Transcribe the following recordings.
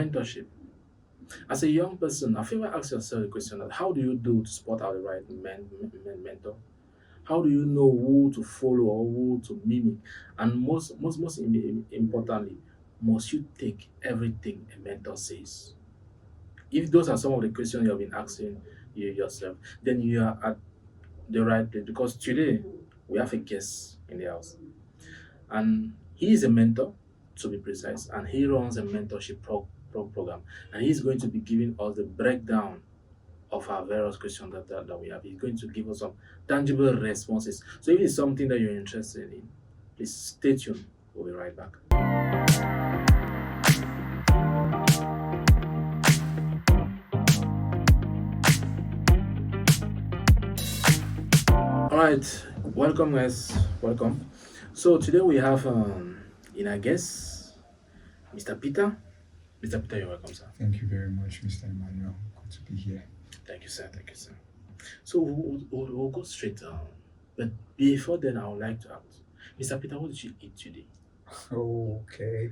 Mentorship. As a young person, have you ever asked yourself the question that how do you do to spot out the right mentor? How do you know who to follow or who to mimic? And most importantly, must you take everything a mentor says? If those are some of the questions you have been asking yourself, then you are at the right place because today we have a guest in the house and he is a mentor to be precise and he runs a mentorship program and he's going to be giving us the breakdown of our various questions that we have. He's going to give us some tangible responses. So if it's something that you're interested in, please stay tuned. We'll be right back. All right, welcome guys, welcome. So today we have in our guest, Mr. Peter. Mr. Peter, you're welcome, sir. Thank you very much, Mr. Emmanuel. Good to be here. Thank you, sir. Thank you, sir. So we'll go straight down. But before then, I would like to ask, Mr. Peter, what did you eat today? Okay.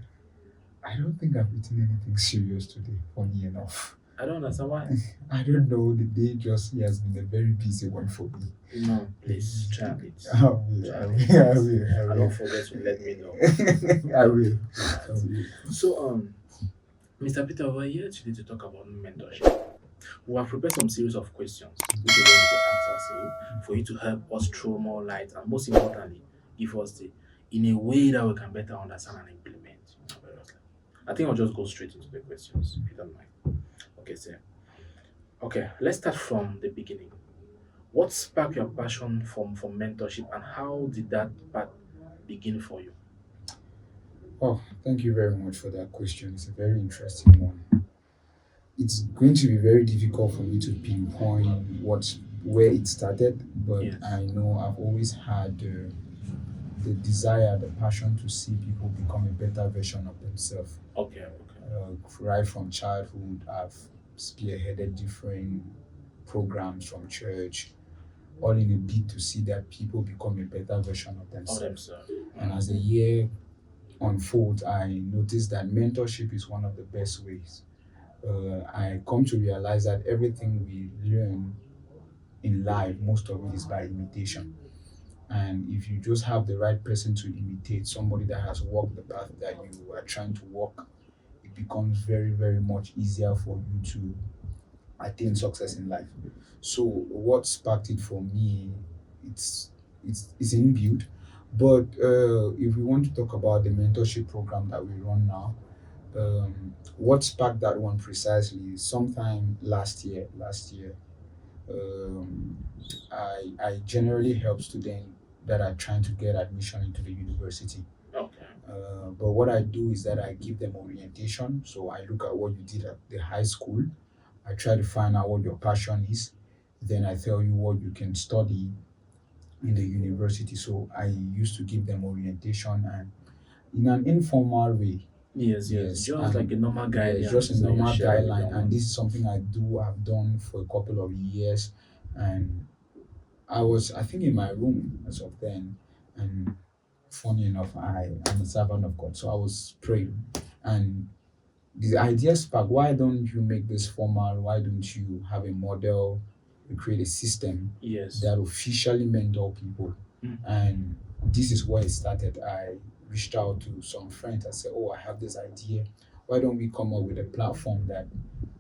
I don't think I've eaten anything serious today, funny enough. I don't understand why. I don't know. The day just has been a very busy one for me. No, please try and eat. I will. And don't forget to let me know. I will. So, Mr. Peter, we're here today to talk about mentorship. We have prepared some series of questions which we're going to answer for you to help us throw more light and most importantly, give us the in a way that we can better understand and implement. I think I'll just go straight into the questions if you don't mind. Okay, sir. Okay, let's start from the beginning. What sparked your passion for mentorship and how did that path begin for you? Oh, thank you very much for that question. It's a very interesting one. It's going to be very difficult for me to pinpoint where it started, but Yes. I know I've always had the desire, the passion to see people become a better version of themselves. Okay. Right from childhood, I've spearheaded different programs from church, all in a bid to see that people become a better version of All themselves. themselves. And as the year unfolds, I noticed that mentorship is one of the best ways. I come to realize that everything we learn in life, most of it is by imitation. And if you just have the right person to imitate, somebody that has walked the path that you are trying to walk, it becomes very, very much easier for you to attain success in life. So what sparked it for me, it's it's inbuilt. But if we want to talk about the mentorship program that we run now, what sparked that one precisely is sometime last year, um, I generally help students that are trying to get admission into the university. Okay. But what I do is that I give them orientation. So I look at what you did at the high school. I try to find out what your passion is. Then I tell you what you can study in the university. So I used to give them orientation and in an informal way. Yes. Just like a normal Yeah, guideline. it's just a so you normal share with guideline, them. and this is something I've done for a couple of years, and I think in my room as of then, and funny enough, I am a servant of God, so I was praying, and the idea sparked. Why don't you make this formal? Why don't you have a model? You create a system Yes. that officially mentor people, Mm. and this is where it started. I reached out to some friends. I said, "Oh, I have this idea. Why don't we come up with a platform that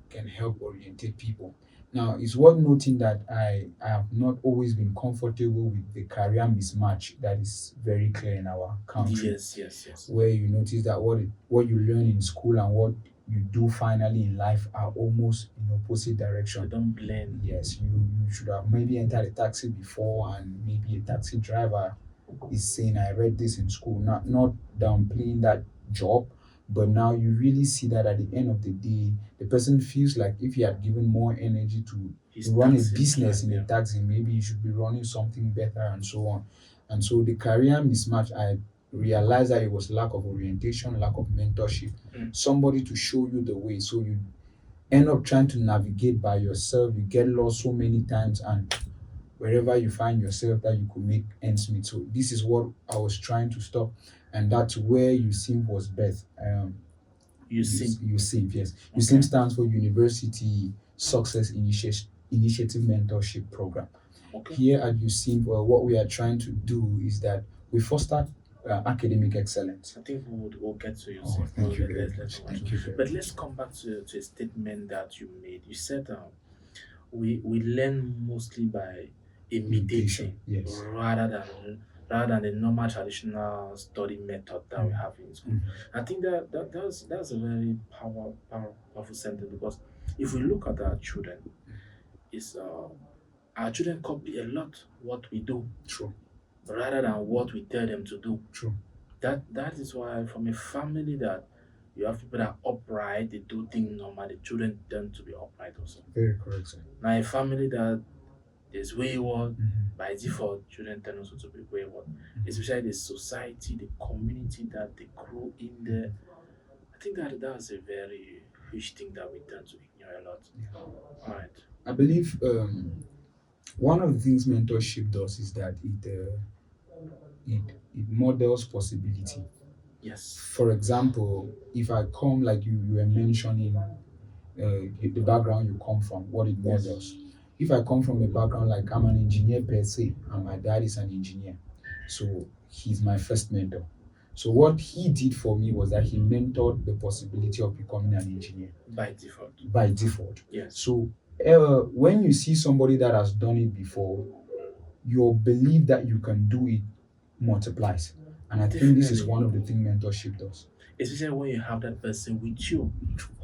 can help orientate people?" Now, it's worth noting that I have not always been comfortable with the career mismatch that is very clear in our country, Yes. where you notice that what you learn in school and what you do finally in life are almost in opposite They direction. don't blend. Yes, you should have maybe entered a taxi before, and maybe a taxi driver is saying, "I read this in school," not downplaying that job, but now you really see that at the end of the day, the person feels like if he had given more energy to His run a taxi business drive, in a yeah. taxi, maybe he should be running something better and so on. And so the career mismatch, I realized that it was lack of orientation, lack of mentorship, Mm. somebody to show you the way. So you end up trying to navigate by yourself. You get lost so many times, and wherever you find yourself that you could make ends meet. So this is what I was trying to stop, and that's where USIMP was birthed. USIMP. USIMP, yes. Okay. USIMP stands for University Success Initiative Mentorship Program. Okay. Here at USIMP, what we are trying to do is that we foster academic excellence. I think we'll get to Oh, USIMP. thank you very Let's much. come back to Thank it. you very But much. let's come back to a statement that you made. You said we learn mostly by Imitation, imitating yes. rather than the normal traditional study method that we Mm, have in school. mm, I think that's a very powerful sentence because if we look at our children, is our children copy a lot what we do true, rather than what we tell them to do. true. That is why from a family that you have people that are upright, they do things normal, the children tend to be upright also. Very correct, sir. Now a family that is wayward, Mhm, by default, children tend also to be wayward. Especially the society, the community that they grow in there. I think that's a very huge thing that we tend to ignore a lot. yeah. Alright. I believe one of the things mentorship does is that it it models possibility. Yes. For example, if I come like you were mentioning the background you come from, what it Yes. models. If I come from a background like I'm an engineer per se, and my dad is an engineer, so he's my first mentor. So what he did for me was that he mentored the possibility of becoming an engineer By default. by default. Yes. So when you see somebody that has done it before, your belief that you can do it multiplies. And I think this is Definitely. one of the things mentorship does. Especially when you have that person with you,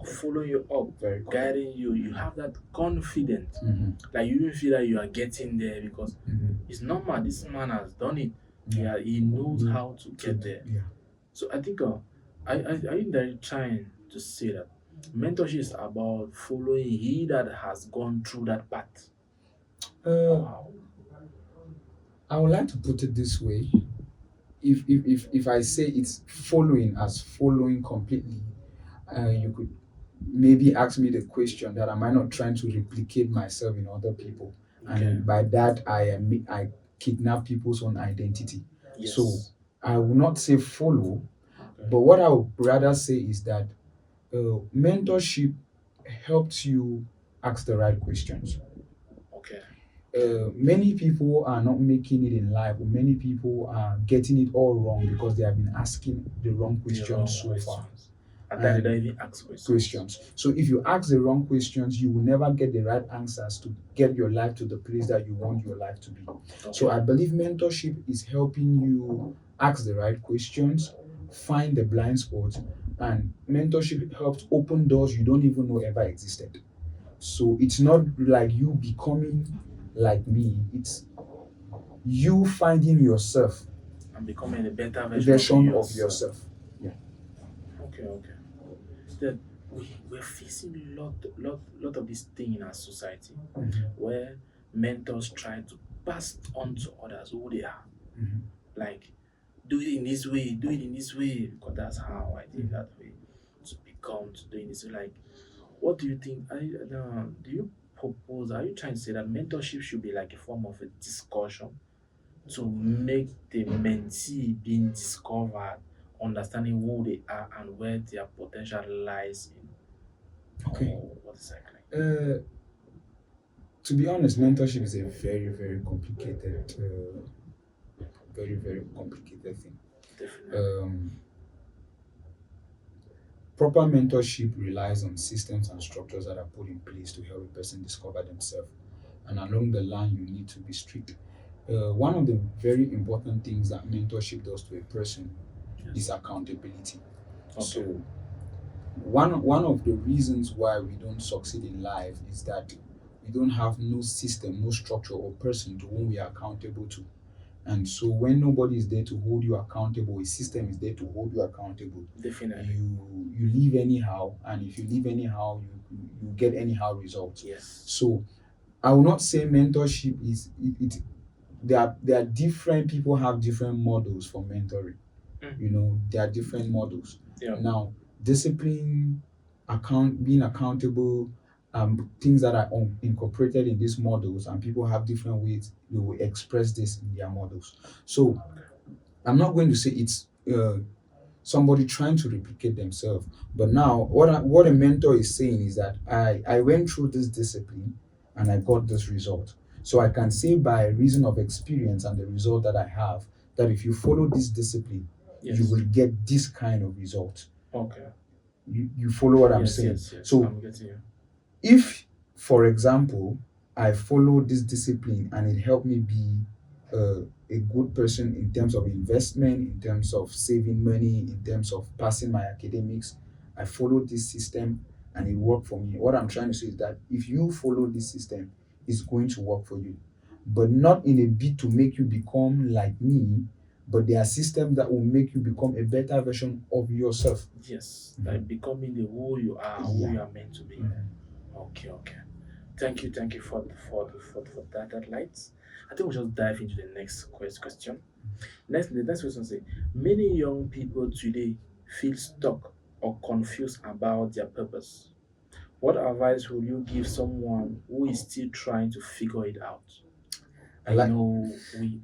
following you up, Very correct. guiding you, you have that confidence. Mhm, Like you even feel that you are getting there because mhm. it's normal. This man has done it. Yeah. Yeah, he knows Mm. how to get there. Yeah. So I think I think that you're trying to say that mentorship is about following he that has gone through that path. Wow. I would like to put it this way. If I say it's following as following completely, you could maybe ask me the question that am I not trying to replicate myself in other people? Okay. And by that I kidnap people's own identity. So Yes. I will not say follow, Okay. but what I would rather say is that mentorship helps you ask the right questions. Okay. Many people are not making it in life, or many people are getting it all wrong because they have been asking the wrong The wrong questions so far. questions. And then they don't even ask Questions. So if you ask the wrong questions, you will never get the right answers to get your life to the place that you want your life to be. So I believe mentorship is helping you ask the right questions, find the blind spots, and mentorship helps open doors you don't even know ever existed. So it's not like you becoming like me, it's you finding yourself, and becoming a better a version version of of yourself. yourself. Yeah. Okay. That we're facing lot of this thing in our society Mhm, where mentors try to pass on to others who they are. mhm. Like do it in this way, do it in this way, because that's how I did Mhm. that way to become to doing this way. Like, what do you think? Do you propose? Are you trying to say that mentorship should be like a form of a discussion to make the mentee being discovered, understanding who they are and where their potential lies in? Okay. Or what exactly? To be honest, mentorship is a very complicated thing. Definitely. Um, Proper mentorship relies on systems and structures that are put in place to help a person discover themselves. And along the line, you need to be strict. One of the very important things that mentorship does to a person is Yes. accountability. Okay. So one of the reasons why we don't succeed in life is that we don't have no system, no structure or person to whom we are accountable to. And so when nobody is there to hold you accountable, a system is there to hold you accountable. Definitely. You live anyhow, and if you live anyhow, you get anyhow results. Yes. So I will not say mentorship is there are different people have different models for mentoring. Mm. You know, there are different models. Yeah. Now, discipline, being accountable, things that are incorporated in these models, and people have different ways they will express this in their models. So I'm not going to say it's somebody trying to replicate themselves. But now, what a mentor is saying is that I went through this discipline and I got this result. So I can say by reason of experience and the result that I have, that if you follow this discipline, you Yes. will get this kind of result. Okay. You follow what I'm Yes, saying? yes, yes. So I'm getting you. if, for example, I follow this discipline and it helped me be a good person in terms of investment, in terms of saving money, in terms of passing my academics, I followed this system and it worked for me. What I'm trying to say is that if you follow this system, it's going to work for you, but not in a bid to make you become like me, but there are systems that will make you become a better version of yourself. Yes. Mhm. Like becoming the who you are, who Yeah. you are meant to be. Mhm. Okay, okay. Thank you for that light. I think we'll just dive into the next question. The next question say, many young people today feel stuck or confused about their purpose. What advice will you give someone who is still trying to figure it out? I And like.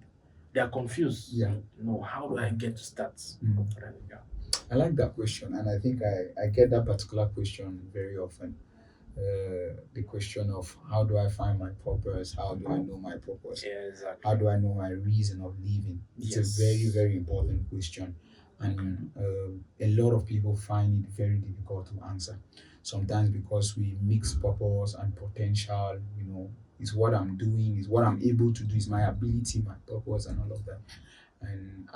they are confused. Yeah. How do I get to start? Mhm. Right, yeah. I like that question, and I think I get that particular question very often. The question of how do I find my purpose? How do I know my purpose? Yeah, How exactly. do I know my reason of living? It's a very, Yes. very important question, and a lot of people find it very difficult to answer. Sometimes because we mix purpose and potential, is what I'm doing, is what I'm able to do, is my ability, my purpose, and all of that. And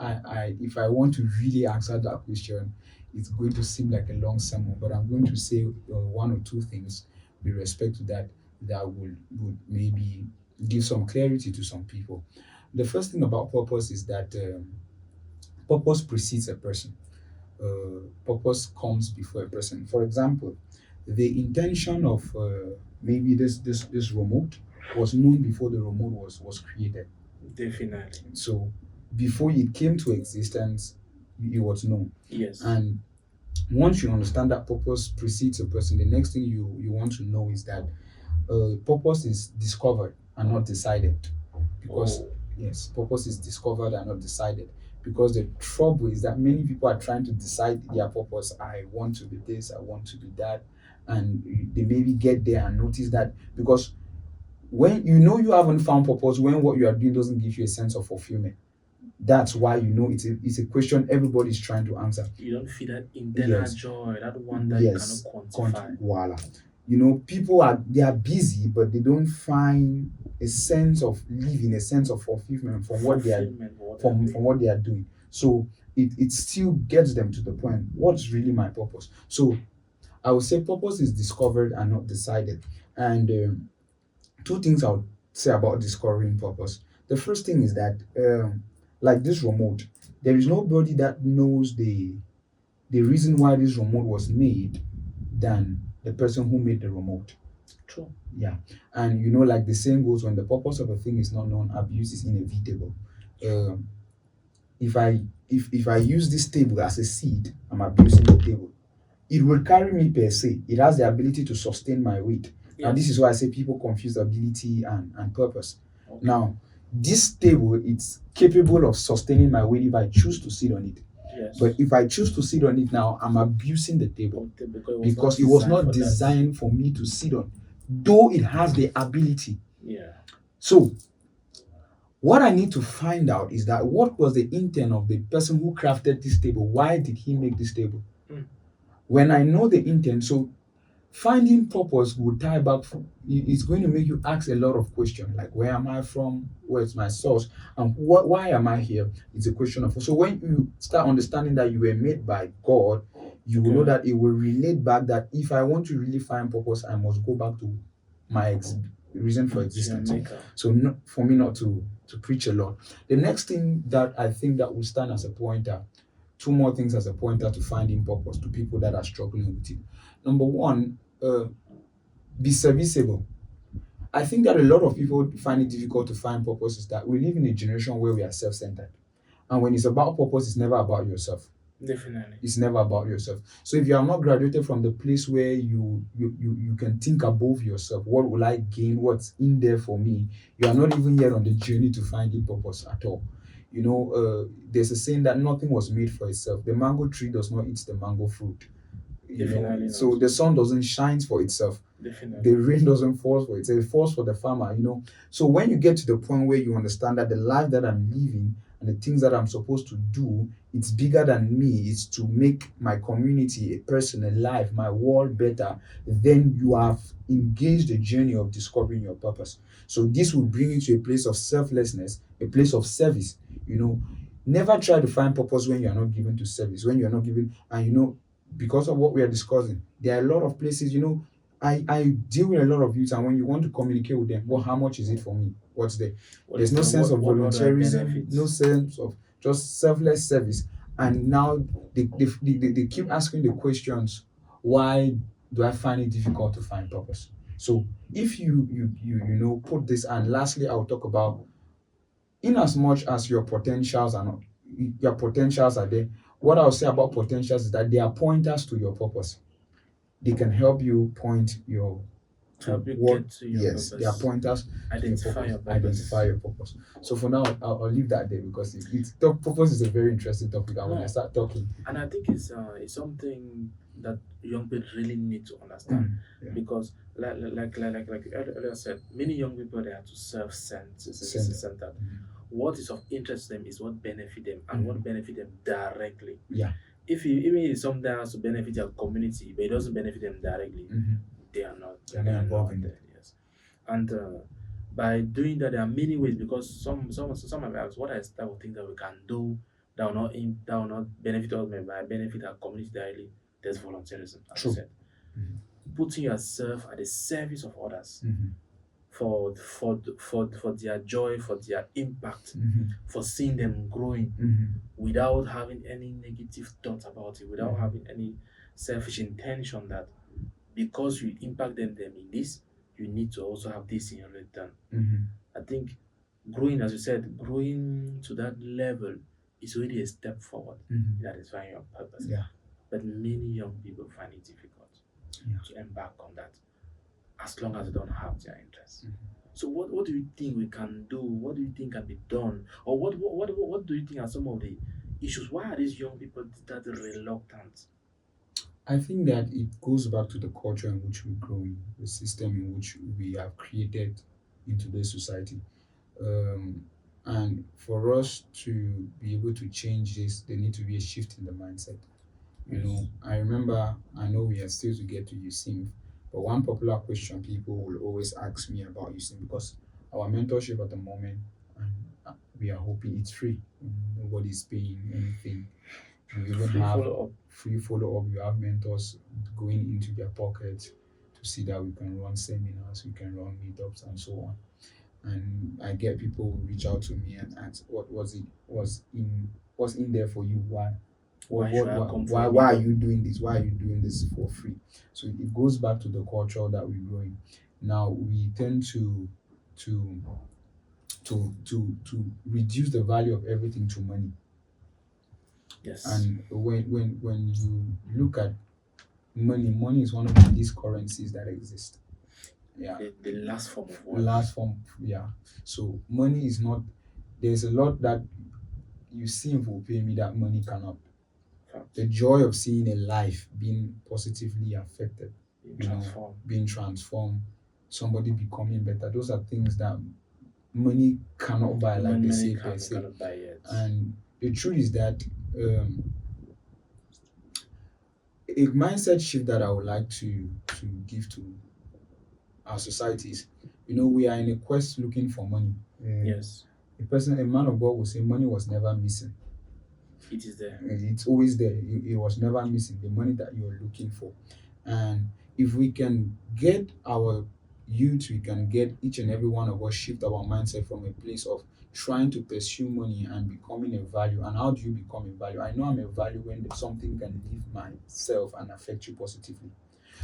if I want to really answer that question, it's going to seem like a long sermon, but I'm going to say one or two things with respect to that that would maybe give some clarity to some people. The first thing about purpose is that purpose precedes a person. Purpose comes before a person. For example, the intention of maybe this remote was known before the remote was created. Definitely. So before it came to existence, it was known. Yes. And once you understand that purpose precedes a person, the next thing you want to know is that purpose is discovered and not decided. Because Oh, yes, purpose is discovered and not decided. Because the trouble is that many people are trying to decide their purpose. I want to be this, I want to be that, and they maybe get there and notice that because when you haven't found purpose, when what you are doing doesn't give you a sense of fulfillment, that's why it's a question everybody's trying to answer. you don't feel that internal Yes, joy, that one that you cannot yes, quantify. voila. People are busy, but they don't find a sense of living, a sense of fulfillment from what they are Fulfillment for what they are from doing. what they are doing. So it still gets them to the point. What's really my purpose? So I would say purpose is discovered and not decided. And two things I would say about discovering purpose. The first thing is that, like this remote, there is nobody that knows the reason why this remote was made than the person who made the remote. True. Yeah, and like the saying goes, when the purpose of a thing is not known, abuse is inevitable. True. Um, if I use this table as a seed, I'm abusing the table. It will carry me per se. It has the ability to sustain my weight. Now, this is Yes. why I say people confuse ability and purpose. Okay. Now, this table, it's capable of sustaining my weight if I choose to sit on it. But Yes. if I choose to sit on it now, I'm abusing the table Okay, because it was not because it was designed not for that. designed for me to sit on, though it has the ability. Yeah. So, what I need to find out is that what was the intent of the person who crafted this table? Why did he make this table? Mm. When I know the intent, so finding purpose will tie back it's going to make you ask a lot of questions like where am I from, where's my source, and why am I here. It's a question of, so when you start understanding that you were made by God, you will know Okay. that it will relate back that if I want to really find purpose, I must go back to my reason for To your existence. maker. So for me not to preach a lot. The next thing that I think that will stand as a pointer, two more things as a pointer to finding purpose to people that are struggling with it. Number one, be serviceable. I think that a lot of people find it difficult to find purpose is that we live in a generation where we are self-centered. And when it's about purpose, it's never about yourself. Definitely. It's never about yourself. So if you are not graduated from the place where you can think above yourself, what will I gain? What's in there for me? You are not even yet on the journey to finding purpose at all. There's a saying that nothing was made for itself. The mango tree does not eat the mango fruit. Definitely not. So the sun doesn't shine for itself. The Definitely. rain doesn't fall for itself. It falls for the farmer. So when you get to the point where you understand that the life that I'm living and the things that I'm supposed to do, it's bigger than me. It's to make my community, a person, a life, my world better. Then you have engaged the journey of discovering your purpose. So this will bring you to a place of selflessness, a place of service. Never try to find purpose when you are not given to service, when you are not given, and because of what we are discussing, there are a lot of places. I deal with a lot of youth, and when you want to communicate with them, well, how much is it for me? What's there? What There's is no the sense of what do I volunteerism, benefit? no sense of just selfless service. And now they keep asking the questions, why do I find it difficult to find purpose? So if you put this, and lastly, I'll talk about, in as much as your potentials are there, what I'll say about potentials is that they are pointers to your purpose. They can help you point your to Help you what. get to your Yes, they are purpose. pointers to your Identify purpose. your Identify purpose. your purpose. So for now, I'll leave that there, because purpose is a very interesting topic, and when I No, start talking. and I think it's something that young people really need to understand, Yeah. because like you earlier said, many young people, they are too Center. self-centered. What is of interest to them is what benefit them and what Mhm. benefit them directly. Yeah. If you even if something has to benefit your community but it doesn't benefit them directly, Mhm. they are not They're they not are involved not in there. it. Yes, and by doing that, there are many ways, because some have asked, what are the type of things that we can do that will not benefit us but benefit our community directly. There's volunteerism, as I True. said, Mhm. putting yourself at the service of others Mhm. for their joy, for their impact, Mhm. for seeing them growing Mhm. without having any negative thoughts about it, without Mhm. having any selfish intention that because you impact them in this, you need to also have this in return. Mhm. I think growing, as you said, growing to that level is already a step forward Mhm. in identifying your purpose. Yeah. But many young people find it difficult Yeah. to embark on that as long as they don't have their interests. Mhm. So what do you think we can do? What do you think can be done? Or what do you think are some of the issues? Why are these young people that reluctant? I think that it goes back to the culture in which we grow in, the system in which we have created in today's society. Um, and for us to be able to change this, there need to be a shift in the mindset. Yes. I know we are still to get to USIMP, but one popular question people will always ask me about USIMP, because our mentorship at the moment, and we are hoping it's free. Nobody's paying anything. We even Free have follow up. free follow up. You have mentors going into their pockets to see that we can run seminars, we can run meetups, and so on. And I get people who reach out to me and ask, "What what's in there for you? Why should I come for a Why are meetup? you doing this? Why are you doing this for free?" So it goes back to the culture that we grow in. Now we tend to to reduce the value of everything to money. Yes. And when you look at money is one of the least currencies that exist. Yeah. The last form of wealth. Last form, yeah. So money is not, there's a lot that you see will pay me that money cannot. Fact. The joy of seeing a life being positively affected, Being you know, transformed. being transformed, somebody becoming better, those are things that money cannot buy, like they Many say per se. cannot buy it. And the truth is that a mindset shift that I would like to give to our societies, we are in a quest looking for money. Yes, A man of God will say money was never missing. it is there. It's always there. It was never missing, the money that you're looking for. And if we can get our youth, we can get each and every one of us shift our mindset from a place of trying to pursue money and becoming a value. And how do you become a value? I know I'm a value when something can leave myself and affect you positively.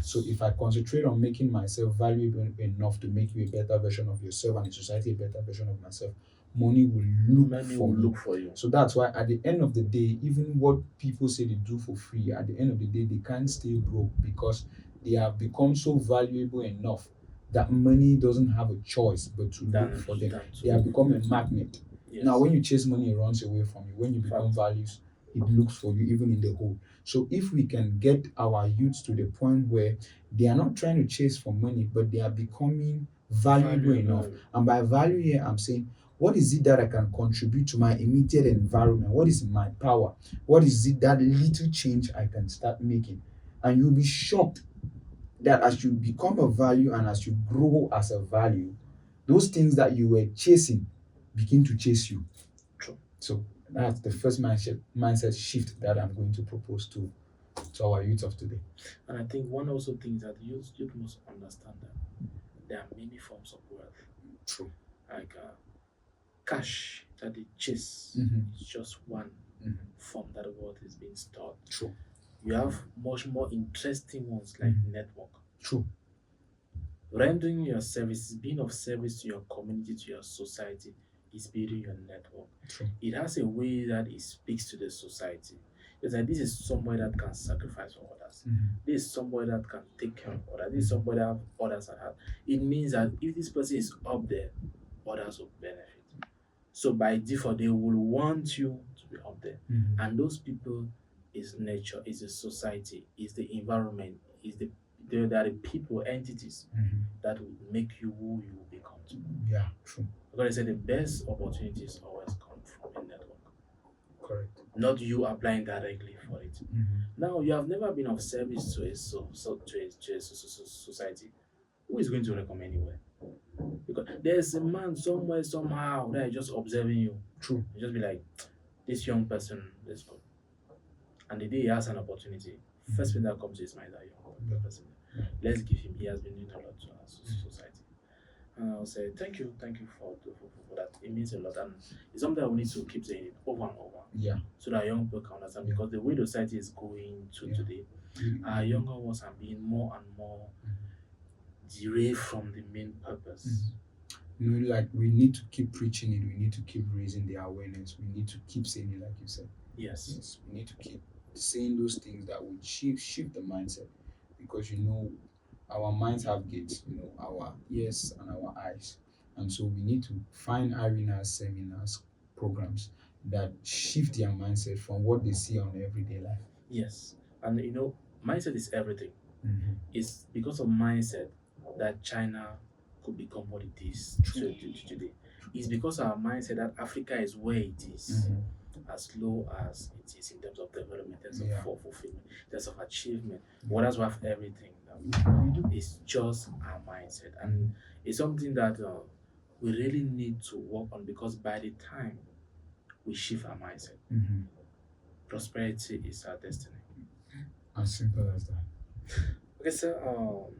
So if I concentrate on making myself valuable enough to make you a better version of yourself and the society a better version of myself, money will look Many for will me. look for you. So that's why at the end of the day, even what people say they do for free, at the end of the day, they can't stay broke, because they have become so valuable enough that money doesn't have a choice but to look Than for them. than to They have look for become a them. magnet. Now, Yes. when you chase money, it runs away from you. When you become Fact. values, it looks for you, even in the hole. So, if we can get our youths to the point where they are not trying to chase for money, but they are becoming valuable enough. Valuable. And by value here, I'm saying, what is it that I can contribute to my immediate environment? What is in my power? What is it that little change I can start making? And you'll be shocked that as you become a value and as you grow as a value, those things that you were chasing begin to chase you. True. So that's the first mindset shift that I'm going to propose to our youth of today. And I think one also thing is that youth must understand that there are many forms of wealth. True. Like cash that they chase Mhm. is just one Mhm. form that wealth is being stored. True. You have much more interesting ones like network. True. Rendering your services, being of service to your community, to your society, is building your network. True. It has a way that it speaks to the society. It's like this is somebody that can sacrifice for others. Mhm. This is somebody that can take care of others. This is somebody that have others at heart. It means that if this person is up there, others will benefit. So by default, they will want you to be up there. Mhm. And those people is nature, is the society, is the environment, is they are the people, entities Mhm. that will make you who you will become to. Yeah. True. Because I say the best opportunities always come from a network, Correct. not you applying directly for it. Mhm. Now you have never been of service to a society. Who is going to recommend you? Because there's a man somewhere somehow that is just observing you. True. You just be like, this young person, let's go. And the day he has an opportunity, first thing that comes to his mind is that young person. Let's give him. He has been doing a lot to our society. And I'll say thank you for that. It means a lot, and it's something that we need to keep saying it over and over, Yeah. so that young people can understand. Yeah. Because the way the society is going to Yeah. today, Mhm. our younger ones are being more and more derailed from the main purpose. Like we need to keep preaching it. We need to keep raising the awareness. We need to keep saying it, like you said. Yes. Yes, we need to keep saying those things that would shift the mindset, because our minds have gates, our ears and our eyes, and so we need to find arenas, seminars, programs that shift their mindset from what they see on everyday life. Yes. And mindset is everything. Mhm. It's because of mindset that China could become what it is today. It's because of our mindset that Africa is where it is, Mhm. as low as it is in terms of development, in terms of Yeah. fulfillment, in terms of achievement. Yeah. Others will have everything. We do. It's just our mindset. And it's something that we really need to work on, because by the time we shift our mindset, Mhm. prosperity is our destiny. As simple as that. Okay, so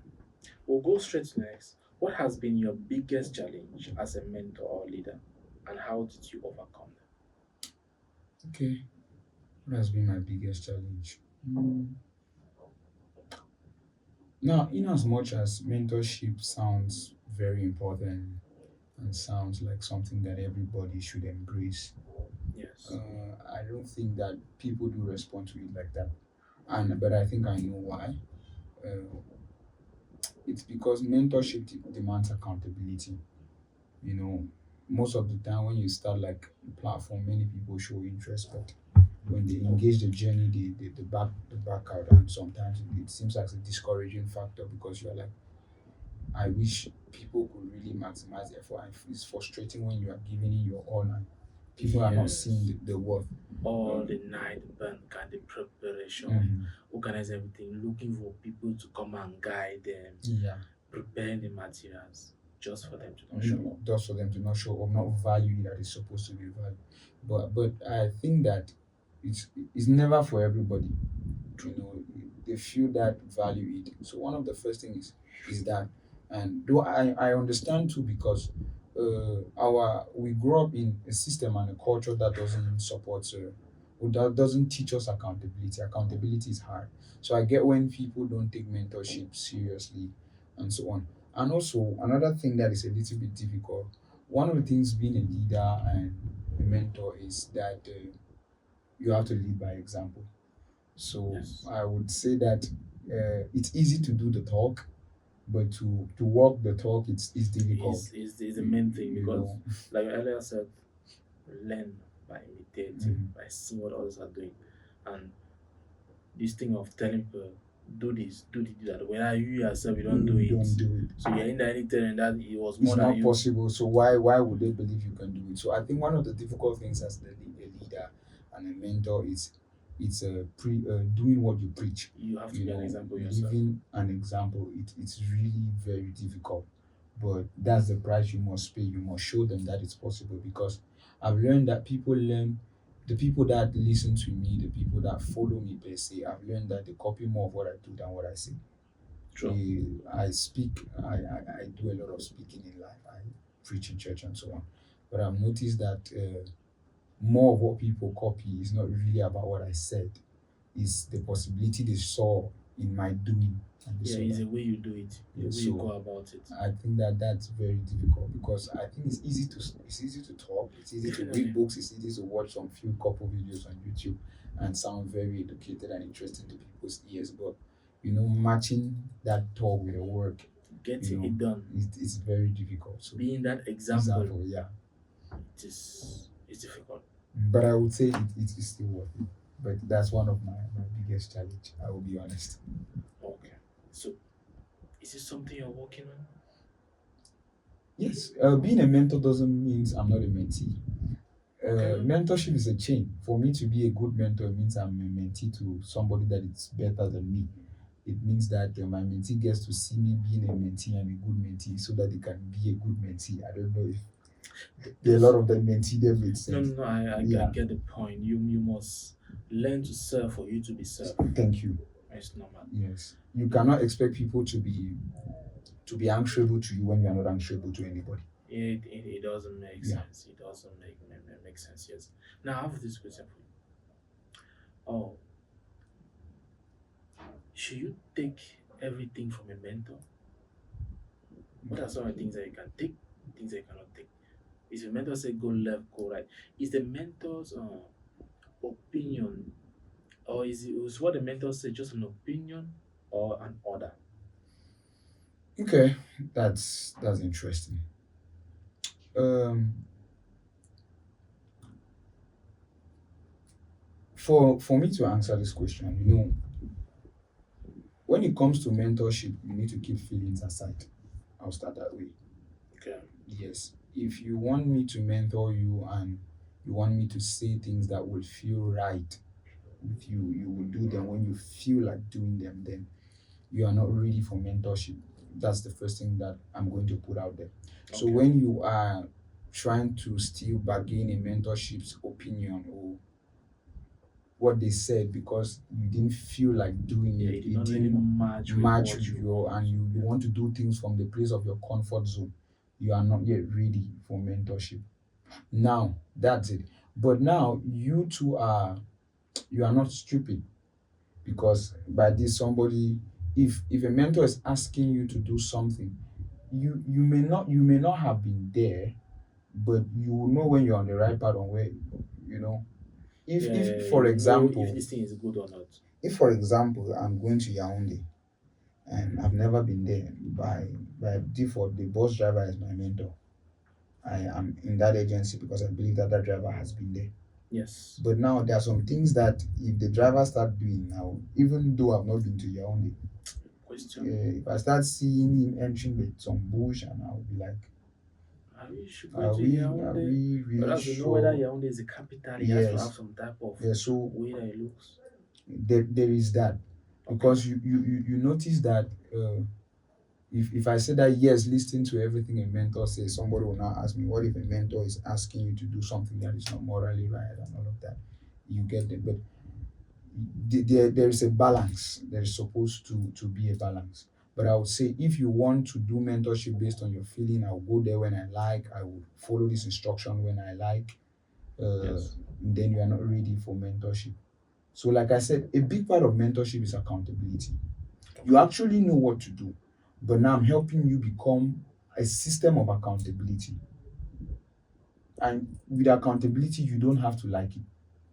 we'll go straight to next. What has been your biggest challenge as a mentor or leader, and how did you overcome them? Okay, what has been my biggest challenge? Now, in as much as mentorship sounds very important and sounds like something that everybody should embrace, Yes. I don't think that people do respond to it like that. But I think I know why. Uh, it's because mentorship demands accountability. You know, most of the time when you start like a platform, many people show interest, but when they engage the journey, they back out, and sometimes it seems like a discouraging factor, because you're like, I wish people could really maximize effort. And it's frustrating when you are giving in your all and people are not seeing Yes. the worth. All the night burn, kind of preparation, Mhm. organize everything, looking for people to come and guide them, Yeah. preparing the materials just for them to not show up. Just for them to not show up, not value it that is supposed to be valued. But I think that it's never for everybody. You know, they feel that value it. So one of the first things is that, and though I understand too, because our we grow up in a system and a culture that doesn't support or that doesn't teach us accountability. Accountability is hard. So I get when people don't take mentorship seriously and so on. And also another thing that is a little bit difficult. One of the things being a leader and a mentor is that you have to lead by example. So Yes. I would say that it's easy to do the talk, but to walk the talk, it's difficult. Is the main thing, You because know, like I earlier said, learn by imitating, Mhm. by seeing what others are doing. And this thing of telling people, do this, do that, whether you yourself you don't do You it. don't do it. So you're indirectly telling that it was It's more than not you. possible. So why would they believe you can do it? So I think one of the difficult things as a leader and a mentor is it's doing what you preach. You have to You be an know, example yourself. living an example. It's really very difficult, but that's the price you must pay. You must show them that it's possible because I've learned that people learn. The people that listen to me, the people that follow me per se, I've learned that they copy more of what I do than what I say. True. I speak, I do a lot of speaking in life. I preach in church and so on. But I've noticed that more of what people copy is not really about what I said, it's the possibility they saw in my doing. And they Yeah, saw it's that. the way you do it, the Yeah, way you so go about it. I think that that's very difficult because I think it's easy to talk, it's easy to read Definitely. books, it's easy to watch some few couple videos on YouTube and sound very educated and interesting to people's ears. But matching that talk with the work, Getting it done, it's very difficult. So being that example, example, yeah. it's difficult. But I would say it is still worth it. But that's one of my biggest challenge. I will be honest. Okay. So is it something you're working on? Yes, being a mentor doesn't mean I'm not a mentee. Okay. Mentorship is a chain. For me to be a good mentor, it means I'm a mentee to somebody that is better than me. It means that my mentee gets to see me being a mentee and a good mentee so that they can be a good mentee. I don't know if there are a There's lot of them mentee them make no, sense. no, no. I Yeah, get the point. You must learn to serve for you to be served. thank you. It's normal. Yes. You cannot expect people to be answerable to you when you are not answerable to anybody. It doesn't make Yeah. sense. It doesn't make sense. Yes. Now I have this question for you. Oh, should you take everything from a mentor? What are some of the things that you can take, things that you cannot take? Is the mentor say go left, go right? Is the mentor's opinion, or is what the mentor say just an opinion or an order? Okay, that's interesting. Um, for me to answer this question, when it comes to mentorship, you need to keep feelings aside. I'll start that way. Okay. Yes, if you want me to mentor you and you want me to say things that will feel right with you, you will do them when you feel like doing them. Then you are not ready for mentorship. That's the first thing that I'm going to put out there. So Okay. when you are trying to still bargain a mentorship's opinion or what they said because you didn't feel like doing Yeah, it, it did it not really didn't match with match what with you your, want. and you Yeah. want to do things from the place of your comfort zone, you are not yet ready for mentorship. Now that's it. But now you are not stupid because by this somebody, if a mentor is asking you to do something, you may not have been there, but you will know when you're on the right path on where you know if Yeah, for you know if example, this thing is good or not. I'm going to Yaoundé and I've never been there, by default the bus driver is my mentor. I am in that agency because I believe that that driver has been there. Yes. But now there are some things that if the driver start doing now, even though I've not been to Yaoundé, Question. if I start seeing him entering with some bush, and I'll be like, Are we should go are to Yaoundé? we But really as we know whether sure? Yaoundé is the capital, he has to have Yes. some type of Yeah. So way that it looks. there is that Okay. because you notice that if I say that yes, listen to everything a mentor says, somebody will now ask me, what if a mentor is asking you to do something that is not morally right and all of that? You get it, but there is a balance. There is supposed to be a balance. But I would say if you want to do mentorship based on your feeling, I'll go there when I like. I will follow this instruction when I like. Uh, Yes. then you are not ready for mentorship. So, like I said, a big part of mentorship is accountability. You Okay. actually know what to do, but now I'm helping you become a system of accountability. And with accountability, you don't have to like it.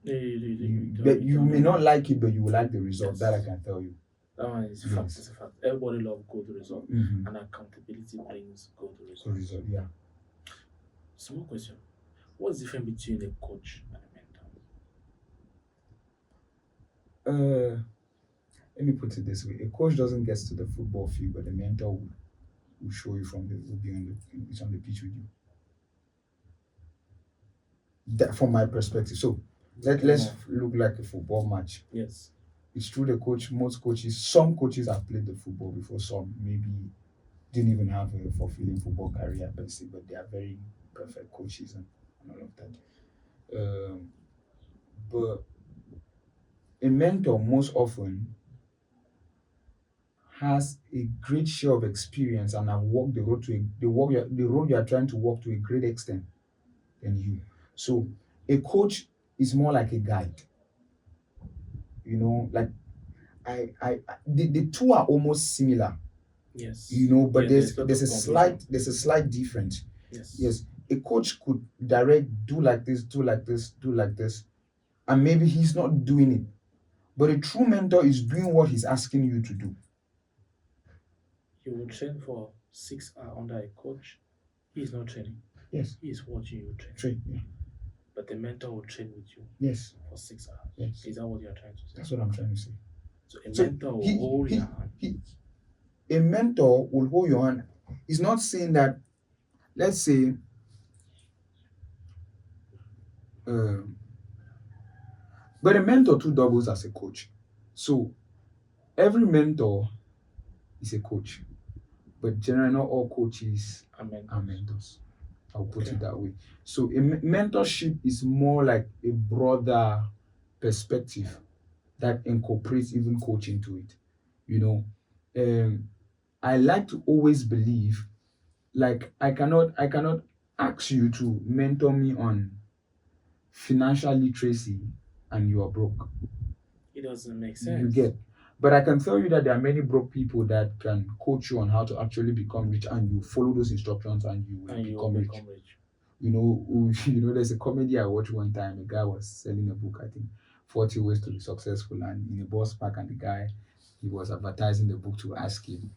But You you don't may really not have to. like it, but you will like the result. That I Yes. can tell you. That one is fact. Yes. It's a fact. Everybody love good result, Mm-hmm. and accountability brings good Good result. result. Yeah. Small question. What's the difference between a coach and a mentor? Uh, Let me put it this way: a coach doesn't get to the football field, but the mentor will show you from the will be on the it's on the pitch with you. That from my perspective. So Okay, let's more. look like a football match. Yes. It's true the coach, most coaches, some coaches have played the football before, some maybe didn't even have a fulfilling football career per se, but they are very perfect coaches and all of that. But a mentor most often has a great share of experience and have walked the road to the road you are trying to walk to a great extent than you. So a coach is more like a guide, like the two are almost similar, Yes. but Yes, with there's respect there's of a conclusion. slight difference. Yes. Yes, a coach could direct, do like this, do like this, do like this, and maybe he's not doing it. But a true mentor is doing what he's asking you to do. You will train for 6 hours under a coach. He is not training. Yes, He is watching you train. trade. Yeah. But the mentor will train with you Yes, for 6 hours. yes. Is that what you are trying to say? That's what I'm trying to say. So a So mentor will he hold your he hand. he a mentor will hold your hand. He's not saying that, let's say, um, but a mentor too doubles as a coach. So every mentor is a coach, but generally not all coaches Amen. are mentors. I'll put Okay. it that way. So a mentorship is more like a broader perspective that incorporates even coaching into it. You know, um, I like to always believe, like, I cannot ask you to mentor me on financial literacy and you are broke. It doesn't make You sense. get. But I can tell you that there are many broke people that can coach you on how to actually become rich, and you follow those instructions and you will And you will become rich. become rich. There's a comedy I watched one time. A guy was selling a book, I think, 40 Ways to Be Successful, and in a bus park, and the guy, he was advertising the book to ask him.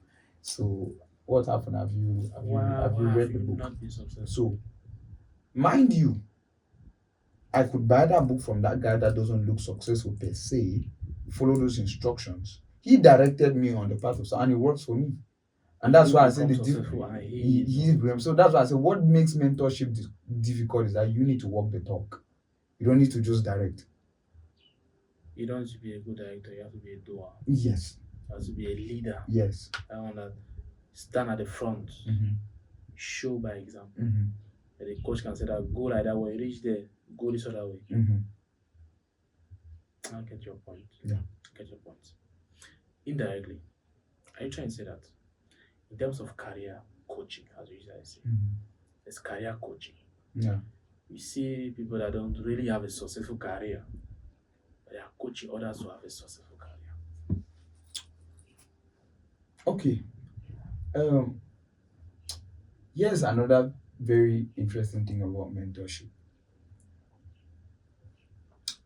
So what happened? Have you Why have read the you book? not been successful? So mind you, I could buy that book from that guy that doesn't look successful per se, follow those instructions. He directed me on the path of, and it works for me. And that's You why I say become successful and he is not he's brilliant. So successful. that's why I say what makes mentorship difficult is that you need to walk the talk. You don't need to just direct. You don't have to be a good director, you have to be a doer. Yes, You have to be a leader. yes. That one that stand at the front, Mm-hmm. show by example. Mm-hmm. And the coach can say that go like that way, reach there, go this other way. Mm-hmm. I get your point. Yeah. I get your point. Indirectly, are you trying to say that in terms of career coaching, as you usually say, Mm-hmm. there's career coaching. Yeah. You see people that don't really have a successful career, but they are coaching others who have a successful career. Okay. Um. Here's another very interesting thing about mentorship,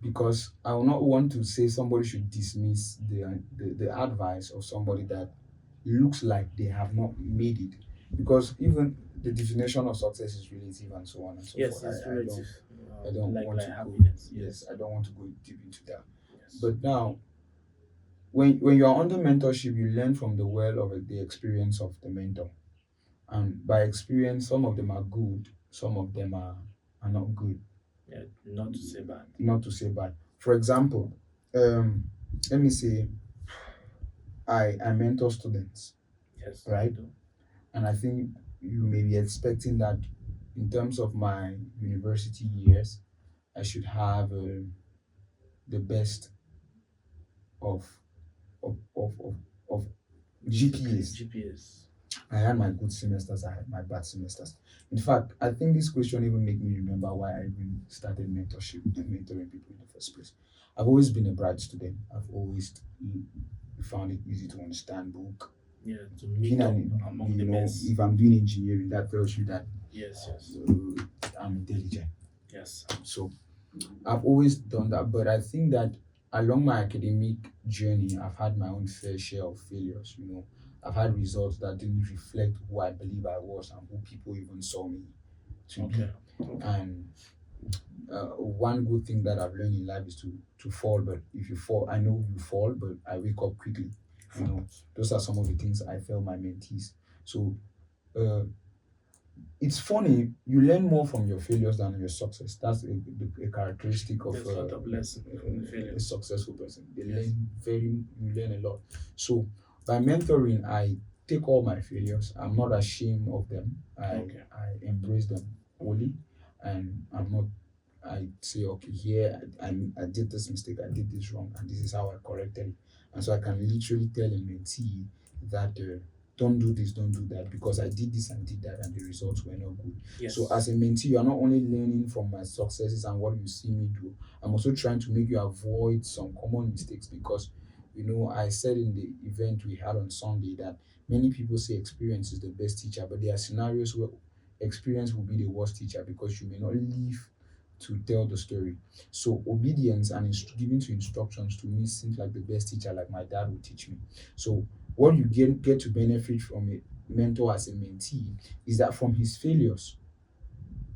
because I will not want to say somebody should dismiss the advice of somebody that looks like they have not made it, because even the definition of success is relative and so on and so Yes, forth. it's I don't relative. I don't Like want to go. happiness. Yes, I don't want to go deep into that. Yes. But now, when you are under mentorship, you learn from the well of the experience of the mentor, and by experience, some of them are good, some of them are not good. Yeah, not to say bad. Not to say bad. For example, um, let me say I mentor students, Yes, right? you do. And I think you may be expecting that in terms of my university years, I should have the best of of GPAs. GPS. I had my good semesters, I had my bad semesters. In fact, I think this question even made me remember why I even started mentorship and mentoring people in the first place. I've always been a bright student. I've always found it easy to understand book. Yeah, to Being meet up among the best. if I'm doing engineering, that tells you that Yes, yes, I'm intelligent. yes. So I've always done that, but I think that along my academic journey, I've had my own fair share of failures. I've had results that didn't reflect who I believe I was and who people even saw me to be. Okay. Okay. And One good thing that I've learned in life is to fall. But if you fall, I know you fall, but I wake up quickly. You know, those are some of the things I tell my mentees. So uh, it's funny, you learn more from your failures than your success. That's a characteristic of There's a lot of lesson from the a failures. successful person. They Yes. learn very you learn a lot. So by mentoring, I take all my failures. I'm not ashamed of them. Okay. I embrace them wholly, and I'm not. I say, okay, here I did this mistake, I did this wrong, and this is how I corrected it. And so I can literally tell a mentee that don't do this, don't do that, because I did this and did that, and the results were not good. Yes. So as a mentee, you are not only learning from my successes and what you see me do, I'm also trying to make you avoid some common mistakes because I said in the event we had on Sunday that many people say experience is the best teacher, but there are scenarios where experience will be the worst teacher because you may not live to tell the story. So obedience and giving to instructions to me seems like the best teacher, like my dad would teach me. So what you get to benefit from a mentor as a mentee is that from his failures,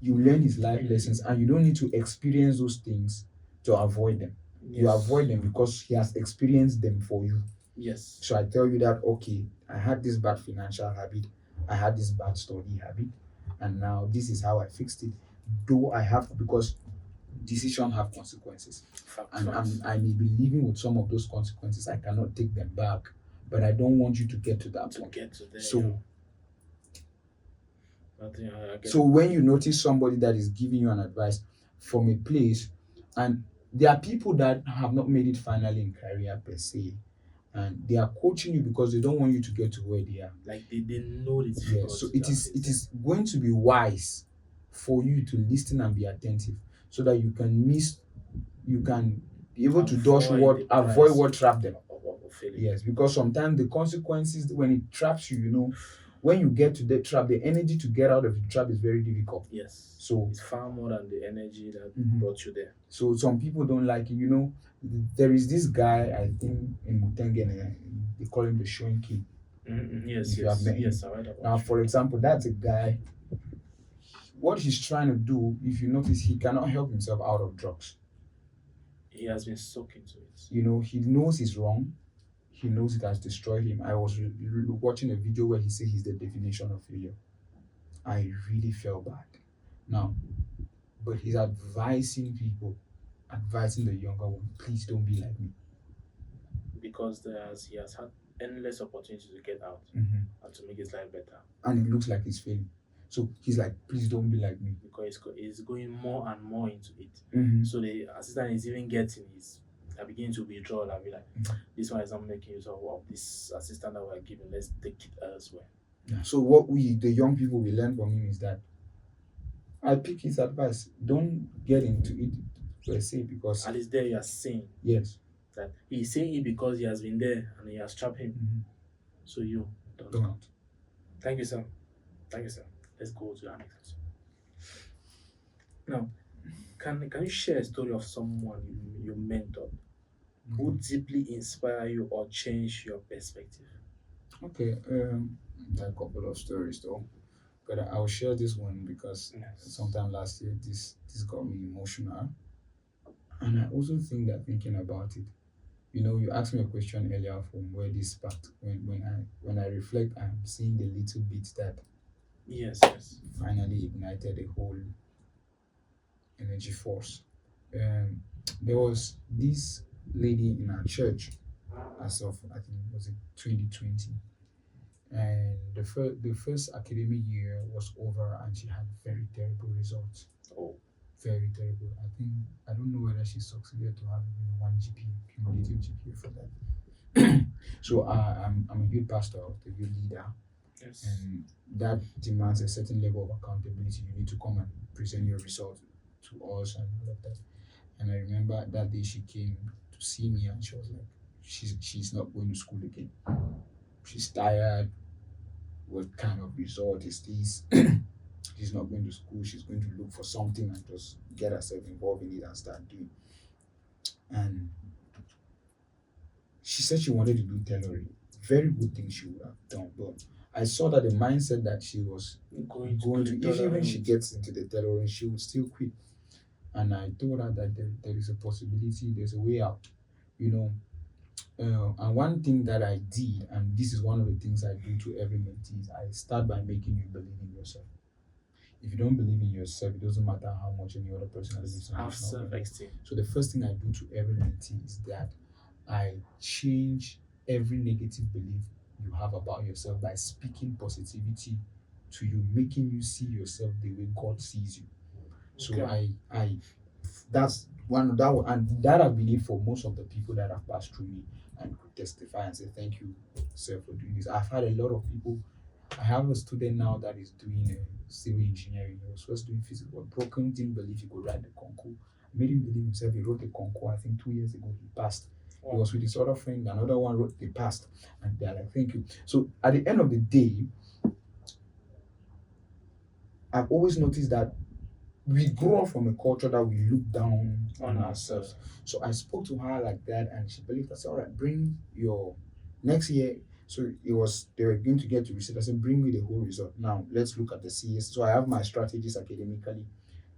you learn his life lessons and you don't need to experience those things to avoid them. You Yes. avoid them because he has experienced them for you. Yes. So I tell you that, okay, I had this bad financial habit, I had this bad study habit, and now this is how I fixed it. Though I have, because decisions have consequences, and Facts. I may be living with some of those consequences. I cannot take them back, but I don't want you to get to that To point. get to there. So, I think I get so when you notice somebody that is giving you an advice from a place, and there are people that have not made it finally in career per se, and they are coaching you because they don't want you to get to where they are. like they know the Yeah, so difficulty that it is going to be wise for you to listen and be attentive so that you can be able to avoid what trap them. of failing. Yes, because sometimes the consequences when it traps you, when you get to the trap, the energy to get out of the trap is very difficult. Yes. So it's far more than the energy that Mhm. brought you there. So some people don't like it. There is this guy I think in Mutengene, they call him the Showing King. Yes, If you have met him. yes, I read about Now, it. for example, that's a guy. What he's trying to do, if you notice, he cannot help himself out of drugs. He has been stuck into it. He knows he's wrong. He knows it has destroyed him. I was watching a video where he said he's the definition of failure. I really felt bad. Now, but he's advising people, advising the younger one, please don't be like me. Because he has had endless opportunities to get out Mhm. and to make his life better. And it looks like he's failing. So he's like, please don't be like me. Because he's going more and more into it. Mhm. So the assistant is even getting is I begin to withdraw and be like, this one is not making use of this assistant that we're giving. Let's take it elsewhere. Yeah. So what the young people, we learn from him is that I pick his advice. Don't get into it per se because At least there you are saying yes, that he's saying it because he has been there and he has trapped him. Mhm. So you don't. don't. Thank you, sir. Thank you, sir. Let's go to the next question. Now, can you share a story of someone you mentored who deeply inspire you or change your perspective? Okay, there are a couple of stories though, but I'll share this one because Yes. sometime last year this got me emotional, and I also think that thinking about it, you asked me a question earlier from where this sparked. When I reflect, I'm seeing the little bit that Yes. finally ignited a whole energy force. There was this lady in our church as of I think was it 2020, and the first academic year was over, and she had very terrible results. Oh, Very terrible. I don't know whether she succeeded to have even one GPA, cumulative GPA for that. So I'm a youth pastor, the youth leader, yes. and that demands a certain level of accountability. You need to come and present your results to us and all of that. And I remember that day she came to see me and she was like, she's not going to school again. She's tired. What kind of result is this? She's not going to school. She's going to look for something and just get herself involved in it and start doing. And she said she wanted to do tailoring. Very good thing she would have done, but I saw that the mindset that she was Going going to to, do if even tailoring she gets into the tailoring, she would still quit. And I told her that there is a possibility, there's a way out, you know. And one thing that I did, and this is one of the things I do to every mentee, is I start by making you believe in yourself. If you don't believe in yourself, it doesn't matter how much any other person believes in you. Have It's not self gonna work. esteem. So the first thing I do to every mentee is that I change every negative belief you have about yourself by speaking positivity to you, making you see yourself the way God sees you. So Okay. I that's one that one, and that I believe for most of the people that have passed through me and could testify and say thank you, sir, for doing this. I've had a lot of people. I have a student now that is doing civil engineering. He was first doing physics, but broken, didn't believe he could write the concours. Made him believe himself. He wrote the concours. I think 2 years ago he passed. He Wow. was with his other friend. Another one wrote. They passed, and they're like, "Thank you." So at the end of the day, I've always noticed that we grow up from a culture that we look down On on ourselves. ourselves. So I spoke to her like that, and she believed. I said, "All right, bring your next year." So it was they were going to get to receipt. I said, "Bring me the whole result. Now let's look at the CS." So I have my strategies academically.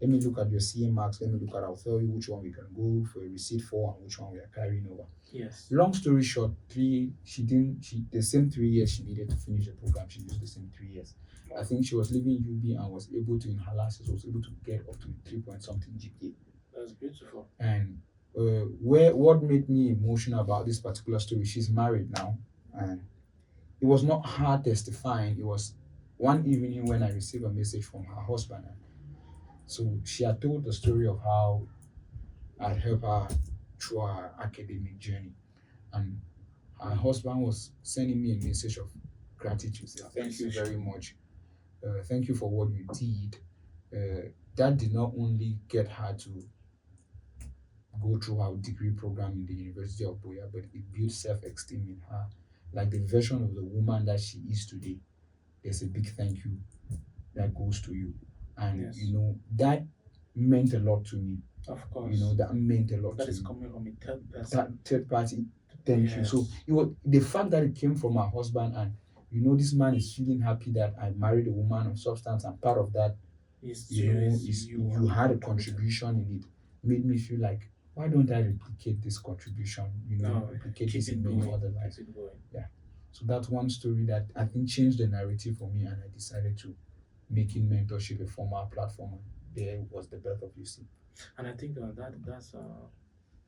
Let me look at your CA marks. Let me look at. I'll tell you which one we can go for a receipt for and which one we are carrying over. Yes. Long story short, she didn't she the same 3 years she needed to finish the program, she used the same 3 years. I think she was leaving UB and was able to in her last year was able to get up to 3 point something GPA. That's beautiful. And where what made me emotional about this particular story, she's married now, and it was not her testifying, it was one evening when I received a message from her husband. And so she had told the story of how I'd helped her through her academic journey. And her husband was sending me a message of gratitude. Say, thank you very much. Thank you for what you did. That did not only get her to go through her degree program in the University of Buea, but it built self-esteem in her. Like the version of the woman that she is today, there's a big thank you that goes to you. And Yes. that meant a lot to me. Of course. That meant a lot That to is me. coming from a third person. That third party, thank you. So Yes. it was the fact that it came from her husband, and this man is feeling happy that I married a woman of substance, and part of that, Is to you is is you you have had a contributed. contribution in it, made me feel like, why don't I replicate this contribution? No, Replicate keep this in it many going. other lives. Keep it going. Yeah. So that's one story that I think changed the narrative for me, and I decided to making mentorship a formal platform. And there was the birth of UC. And I think that's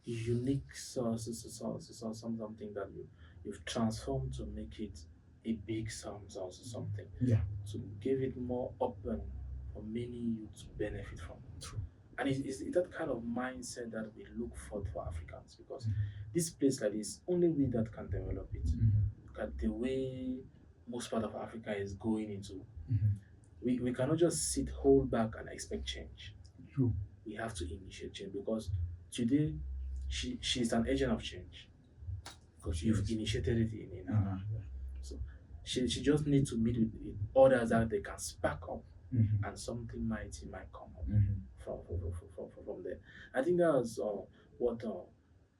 unique something that you've transformed to make it a big source or something, Yeah. to give it more open for many youth to benefit from. True. And it's that kind of mindset that we look for Africans, because Mhm. this place like this, only we that can develop it. Mhm. Look at the way most part of Africa is going into. Mhm. We cannot just sit, hold back, and expect change. True. We have to initiate change, because today she's an agent of change, because She you've is. initiated it in her. Yeah. So she just needs to meet with others that they can spark up, Mhm. and something mighty might come up Mhm. from there. I think that's what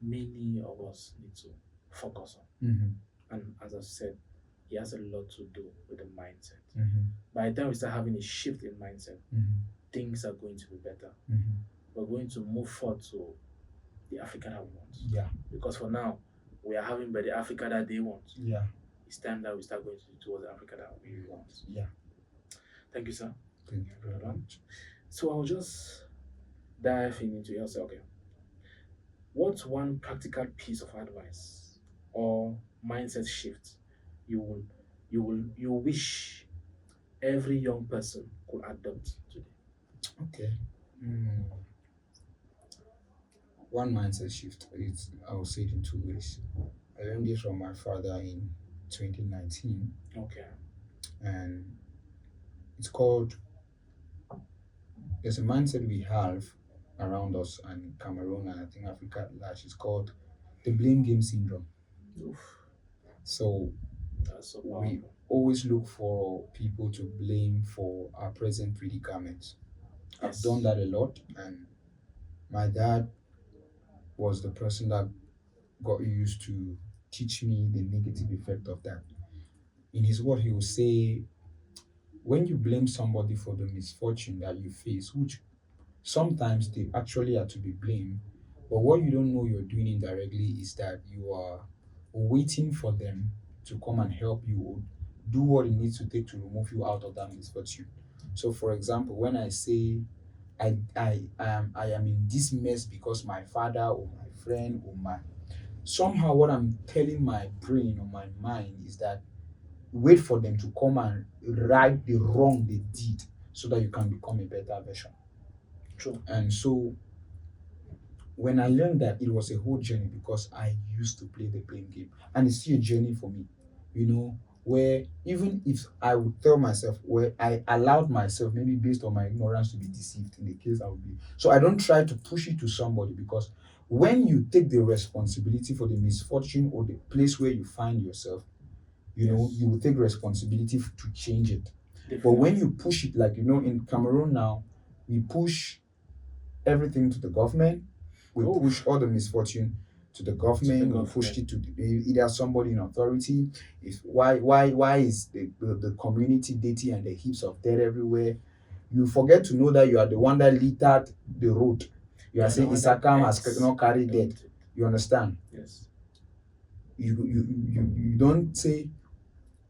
many of us need to focus on. Mhm. And as I said, it has a lot to do with the mindset. Mhm. By the time we start having a shift in mindset, Mhm. things are going to be better. Mhm. We're going to move forward to the Africa that we want. Yeah. Because for now, we are having by the Africa that they want. Yeah. It's time that we start going towards the Africa that we want. Yeah. Thank you, sir. Thank you very much. So I'll just dive into your say, okay, what's one practical piece of advice or mindset shift you wish every young person could adopt today? Okay. Mm. One mindset shift. I will say it in 2 ways. I learned this from my father in 2019, Okay. and it's called. There's a mindset we have around us and Cameroon and I think Africa at large. It's called the blame game syndrome. Oof, So that's so we powerful. always look for people to blame for our present predicaments. I've Yes. done that a lot, and my dad was the person that got used to teach me the negative effect of that. In his word, he will say, when you blame somebody for the misfortune that you face, which Sometimes they actually are to be blamed, but what you don't know you're doing indirectly is that you are waiting for them to come and help you or do what it needs to take to remove you out of that misfortune. So, for example, when I say I am in this mess because my father or my friend or my somehow what I'm telling my brain or my mind is that wait for them to come and right the wrong they did so that you can become a better version. True. And so when I learned that, it was a whole journey because I used to play the blame game, and it's still a journey for me. Where even if I would tell myself, where I allowed myself, maybe based on my ignorance, to be deceived in the case I would be. So I don't try to push it to somebody because when you take the responsibility for the misfortune or the place where you find yourself, Yes. you will take responsibility to change it. But when Definitely. you push it, like in Cameroon now, we push everything to the government. We push Oof. all the misfortune to the To the government. We pushed government. it to either somebody in authority. If why is the community dirty and the heaps of dirt everywhere? You forget to know that you are the one that littered the road. You You are are the saying one that Isakam has ate not carried dirt. it. You understand? Yes. You don't say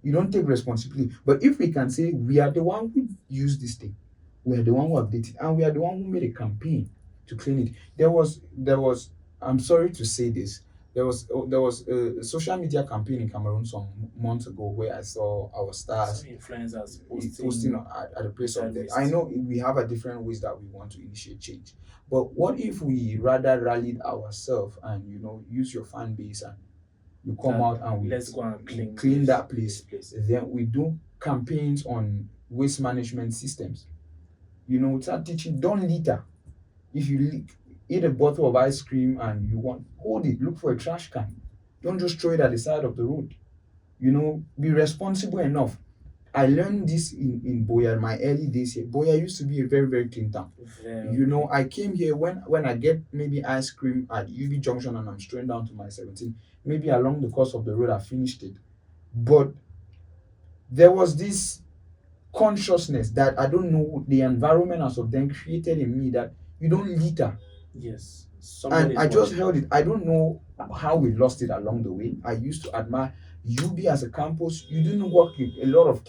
you don't take responsibility. But if we can say we are the one who used this thing, we are the one who updated, and we are the one who made a campaign to clean it. There was. I'm sorry to say this. There was a social media campaign in Cameroon some months ago where I saw our Some stars influencers posting posting at the place of beside death. I waste. know we have a different ways that we want to initiate change, but what if we rather rallied ourselves and use your fan base and you come That out and let's go and we clean clean that this place. place. Then we do campaigns on waste management systems. Start teaching, don't litter. If you eat a bottle of ice cream and you want, hold it, look for a trash can. Don't just throw it at the side of the road. Be responsible enough. I learned this in Buea in my early days here. Buea used to be a very, very clean town. Very clean. I came here when I get maybe ice cream at UB Junction and I'm straight down to my 17. Maybe along the course of the road I finished it. But there was this consciousness that I don't know the environment as of then created in me that you don't litter. Yes. And Somebody is I just watching. held it. I don't know how we lost it along the way. I used to admire UB as a campus. You didn't walk a lot of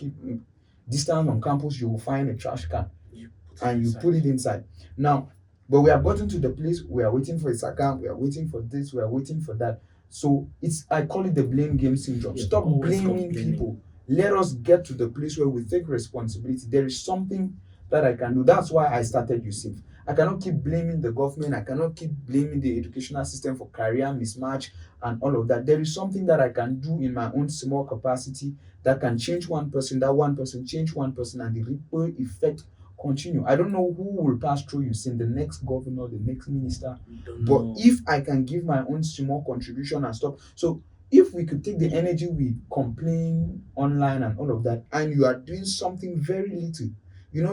distance on campus, you will find a trash can You put it and you inside. put it inside. Now, but we have gotten to the place we are waiting for a second, we are waiting for this, we are waiting for that. So I call it the blame game syndrome. You're Stop always blaming complaining. people. Let us get to the place where we take responsibility. There is something that I can do. That's why I started USIMP. I cannot keep blaming the government. I cannot keep blaming the educational system for career mismatch and all of that. There is something that I can do in my own small capacity that can change one person, that one person change one person, and the ripple effect continue. I don't know who will pass through you, saying the next governor, the next minister, You don't but know. if I can give my own small contribution and stuff, so if we could take the energy we complain online and all of that, and you are doing something very little,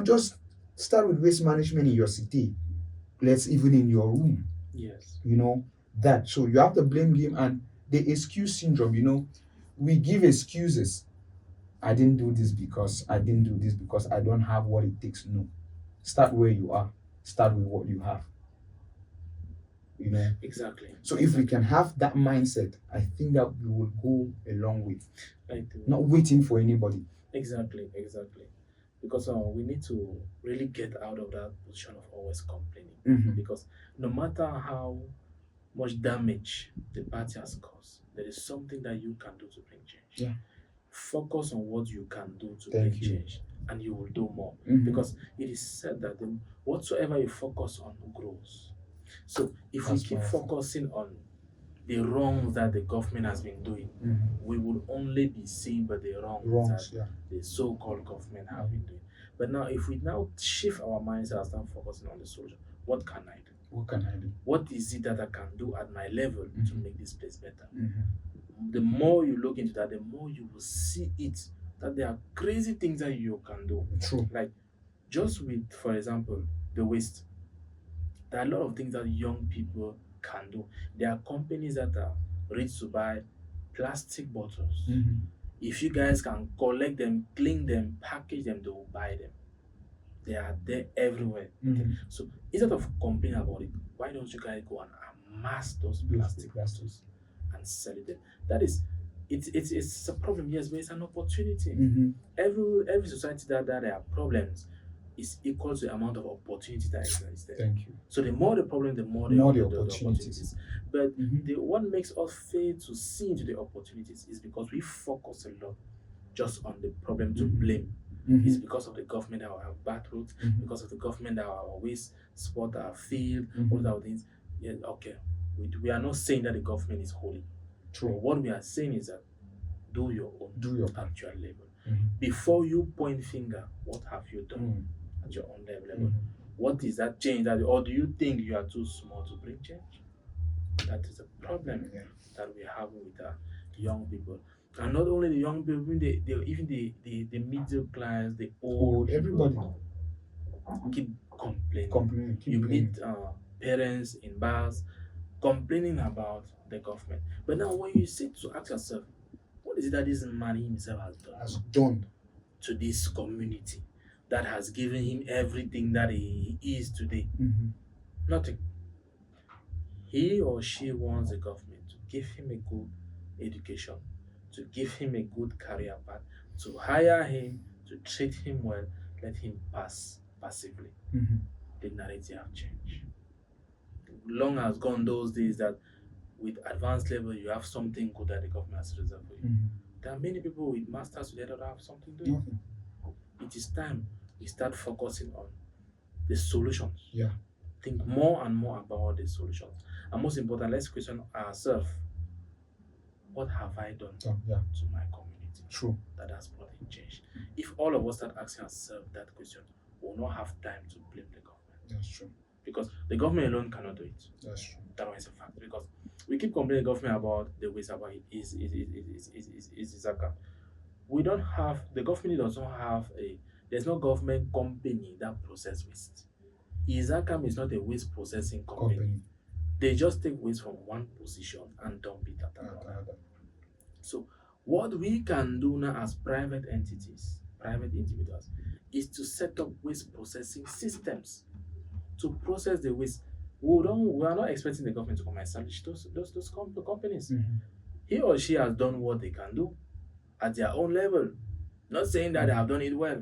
just start with waste management in your city. Let's even in your room, Yes. that. So you have the blame game and the excuse syndrome. We give excuses. I didn't do this because I didn't do this because I don't have what it takes. No. Start where you are. Start with what you have. You know. Exactly. So if we Exactly. can have that mindset, I think that we will go a long way. I do. Not waiting for anybody. Exactly. Exactly. Because we need to really get out of that position of always complaining. Mhm. Because no matter how much damage the party has caused, there is something that you can do to bring change. Yeah. Focus on what you can do to bring Thank you. change, and you will do more. Mhm. Because it is said that whatsoever you focus on grows. So if we That's keep powerful. focusing on the wrongs that the government has been doing, Mhm. we will only be seeing but the wrongs that Wrongs, yeah. the so-called government have been doing. But now, if we now shift our mindset and start focusing on the solution, what can I do? What can I do? What is it that I can do at my level to Mhm. make this place better? Mhm. The more you look into that, the more you will see it that there are crazy things that you can do. True. Like just with, for example, the waste. There are a lot of things that young people can do. There are companies that are ready to buy plastic bottles. Mhm. If you guys can collect them, clean them, package them, they will buy them. They are there everywhere. Okay. So instead of complaining about it, why don't you guys go and amass those plastic bottles and sell it? That is, it's a problem, yes, but it's an opportunity. Every society that there are problems is equal to the amount of opportunity that exists there. Thank you. So the more the problem, the more More the the opportunities. But what makes us fail to see into the opportunities is because we focus a lot just on the problem to blame. It's because of the government that our bad roads, because of the government that our waste spot our field, all those things. Yeah, okay. We are not saying that the government is holy. True. But what we are saying is that do your own at your level. Before Before you point finger, what have you done at your own level? What is that change that, or do you think you are too small to bring change? That is a problem that we have with our young people. And not only the young people, even the middle class, the old people everybody keep complaining. You meet parents in bars complaining about the government. But now when you sit to ask yourself, what is it that this man himself has done to this community that has given him everything that he is today? Nothing. He or she wants the government to give him a good education, to give him a good career path, to hire him, to treat him well, let him pass passively. The narrative have changed. Long has gone those days that with advanced level you have something good that the government has reserved for you. There are many people with masters today that don't have something doing. It is time we start focusing on the solutions. Think more and more about the solutions. And most important, let's question ourselves, what have I done to my community that has brought in change? If all of us start asking ourselves that question, we will not have time to blame the government. That's true. Because the government alone cannot do it. That's true. That one is a fact. Because we keep complaining the government about the waste about is Zaka. We don't have, the government doesn't have there's no government company that process waste. Izakam is not a waste processing company. They just take waste from one position and dump it at another. So what we can do now as private entities, private individuals, is to set up waste processing systems to process the waste. We are not expecting the government to come and establish those companies. He or she has done what they can do at their own level. Not saying that they have done it well,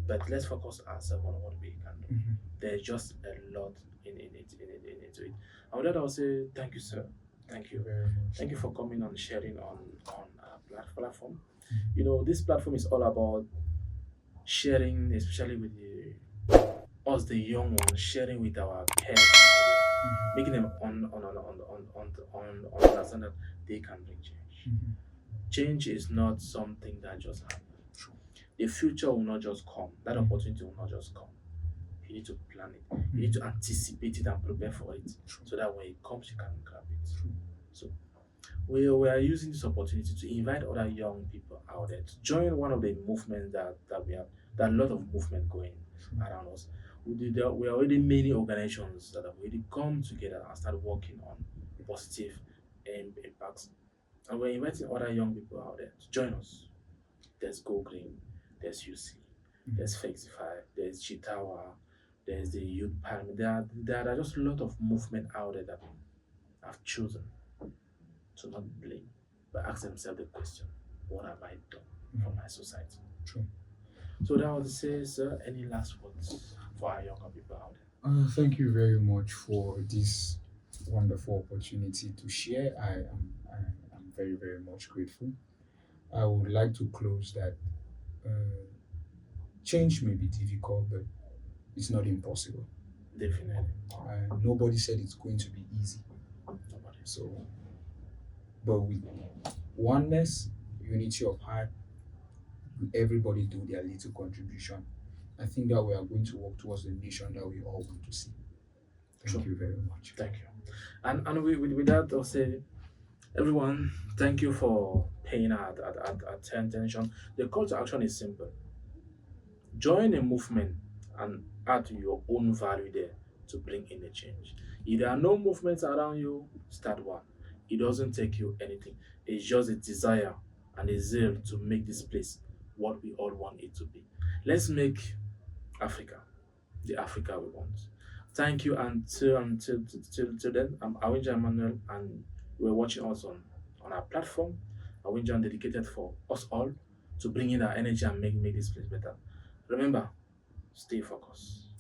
but let's focus ourselves on what we can do. There's just a lot into it. And with that, I'll say thank you, sir. Thank you very much. Thank you for coming and sharing on our platform. You know, this platform is all about sharing, especially with us, the young ones, sharing with our parents, making them understand that they can bring change. Change is not something that just happens. The future will not just come. That opportunity will not just come. You need to plan it. You need to anticipate it and prepare for it, so that when it comes, you can grab it. So we are using this opportunity to invite other young people out there to join one of the movements that we have. There are a lot of movement going around us. We are already many organizations that have already come together and started working on positive impacts. And we're inviting other young people out there to join us. There's Go Green, there's UC, there's Flexify, there's Chitawa, there's the Youth Parliament. There are just a lot of movement out there that have chosen to not blame, but ask themselves the question, what have I done for my society? True. So that was to say, sir, any last words for our younger people out there? Thank you very much for this wonderful opportunity to share. I am very, very much grateful. I would like to close that change may be difficult, but it's not impossible. Definitely. Nobody said it's going to be easy. Nobody. So, but with oneness, unity of heart, everybody do their little contribution, I think that we are going to work towards the nation that we all want to see. Thank you very much. Thank you. And with that, I'll say, everyone, thank you for paying attention. The call to action is simple. Join a movement and add your own value there to bring in a change. If there are no movements around you, start one. It doesn't take you anything. It's just a desire and a zeal to make this place what we all want it to be. Let's make Africa the Africa we want. Thank you until then. I'm Awejan Emmanuel, and we're watching us on our platform. Awejan dedicated for us all to bring in our energy and make this place better. Remember, stay focused.